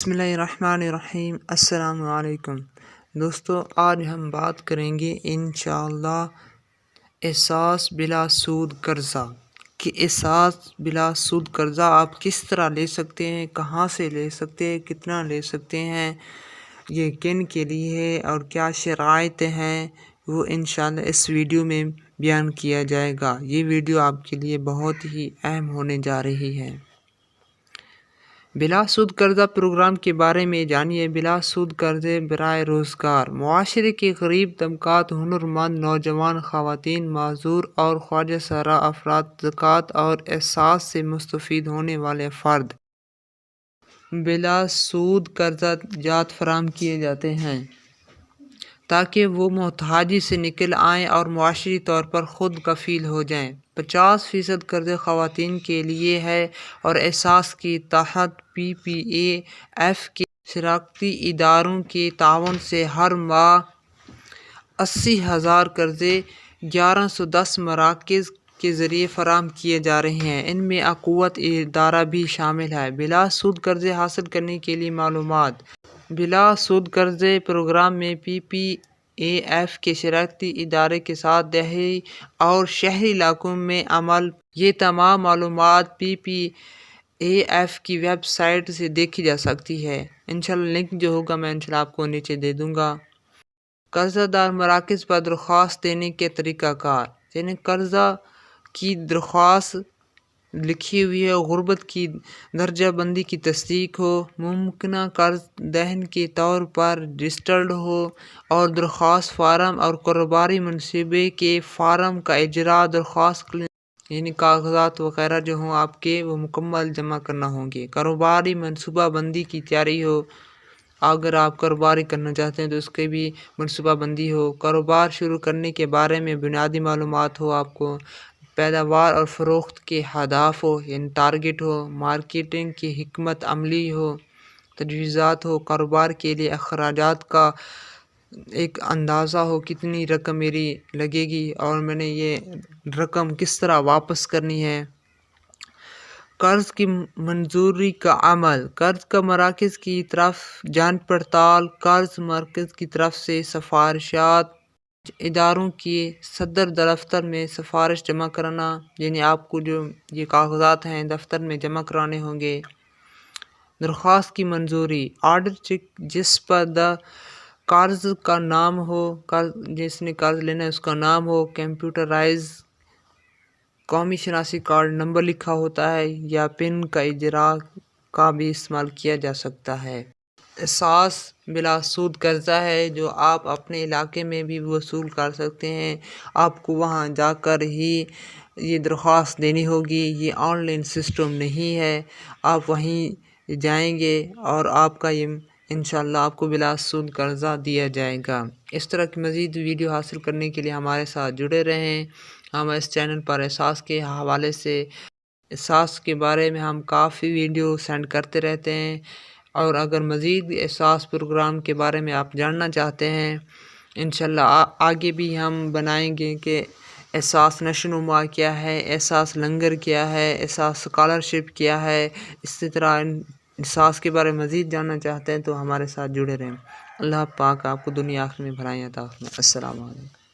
بسم اللہ الرحمن الرحیم۔ السلام علیکم دوستو، آج ہم بات کریں گے انشاءاللہ احساس بلا سود قرضہ کہ احساس بلا سود قرضہ آپ کس طرح لے سکتے ہیں، کہاں سے لے سکتے ہیں، کتنا لے سکتے ہیں، یہ کن کے لیے ہے اور کیا شرائط ہیں، وہ انشاءاللہ اس ویڈیو میں بیان کیا جائے گا۔ یہ ویڈیو آپ کے لیے بہت ہی اہم ہونے جا رہی ہے۔ بلا سود قرضہ پروگرام کے بارے میں جانیے۔ بلا سود قرضے برائے روزگار معاشرے کے غریب طبقات، ہنرمند نوجوان، خواتین، معذور اور خواجہ سرا افراد، زکوٰۃ اور احساس سے مستفید ہونے والے فرد بلا سود قرضہ جات فراہم کیے جاتے ہیں تاکہ وہ محتاجی سے نکل آئیں اور معاشی طور پر خود کفیل ہو جائیں۔ 50% قرضے خواتین کے لیے ہے اور احساس کے تحت PPAF کے شراکتی اداروں کے تعاون سے ہر ماہ 80,000 قرضے 1110 مراکز کے ذریعے فراہم کیے جا رہے ہیں۔ ان میں اخوت ادارہ بھی شامل ہے۔ بلا سود قرضے حاصل کرنے کے لیے معلومات۔ بلا سود قرضے پروگرام میں PPAF کے شراکتی ادارے کے ساتھ دیہی اور شہری علاقوں میں عمل۔ یہ تمام معلومات PPAF کی ویب سائٹ سے دیکھی جا سکتی ہے۔ انشاءاللہ لنک جو ہوگا میں انشاءاللہ آپ کو نیچے دے دوں گا۔ قرضہ دار مراکز پر درخواست دینے کے طریقہ کار، یعنی قرضہ کی درخواست لکھی ہوئی ہے، غربت کی درجہ بندی کی تصدیق ہو، ممکنہ قرض دہن کے طور پر رجسٹرڈ ہو اور درخواست فارم اور کاروباری منصوبے کے فارم کا اجرا، درخواست یعنی کاغذات وغیرہ جو ہوں آپ کے وہ مکمل جمع کرنا ہوں گے۔ کاروباری منصوبہ بندی کی تیاری ہو، اگر آپ کاروباری کرنا چاہتے ہیں تو اس کی بھی منصوبہ بندی ہو۔ کاروبار شروع کرنے کے بارے میں بنیادی معلومات ہو آپ کو، پیداوار اور فروخت کے اہداف ہو یعنی ٹارگٹ ہو، مارکیٹنگ کی حکمت عملی ہو، تجویزات ہو، کاروبار کے لیے اخراجات کا ایک اندازہ ہو، کتنی رقم میری لگے گی اور میں نے یہ رقم کس طرح واپس کرنی ہے۔ قرض کی منظوری کا عمل، قرض کا مراکز کی طرف جانچ پڑتال، قرض مرکز کی طرف سے سفارشات، اداروں کے صدر دفتر میں سفارش جمع کرانا، یعنی آپ کو جو یہ کاغذات ہیں دفتر میں جمع کرانے ہوں گے۔ درخواست کی منظوری، آرڈر چیک جس پر قرض کا نام ہو، جس نے قرض لینا ہے اس کا نام ہو، کمپیوٹرائز قومی شناسی کارڈ نمبر لکھا ہوتا ہے یا پن کا اجرا کا بھی استعمال کیا جا سکتا ہے۔ احساس بلا سود قرضہ ہے جو آپ اپنے علاقے میں بھی وصول کر سکتے ہیں۔ آپ کو وہاں جا کر ہی یہ درخواست دینی ہوگی، یہ آن لائن سسٹم نہیں ہے۔ آپ وہیں جائیں گے اور آپ کا یہ انشاءاللہ آپ کو بلا سود قرضہ دیا جائے گا۔ اس طرح کی مزید ویڈیو حاصل کرنے کے لیے ہمارے ساتھ جڑے رہیں۔ ہم اس چینل پر احساس کے حوالے سے احساس کے بارے میں ہم کافی ویڈیو سینڈ کرتے رہتے ہیں، اور اگر مزید احساس پروگرام کے بارے میں آپ جاننا چاہتے ہیں انشاءاللہ آگے بھی ہم بنائیں گے کہ احساس نشو و نما کیا ہے، احساس لنگر کیا ہے، احساس اسکالرشپ کیا ہے۔ اسی طرح احساس کے بارے میں مزید جاننا چاہتے ہیں تو ہمارے ساتھ جڑے رہیں۔ اللہ پاک آپ کو دنیا آخرت میں بھلائیاں عطا فرمائے۔ السلام علیکم۔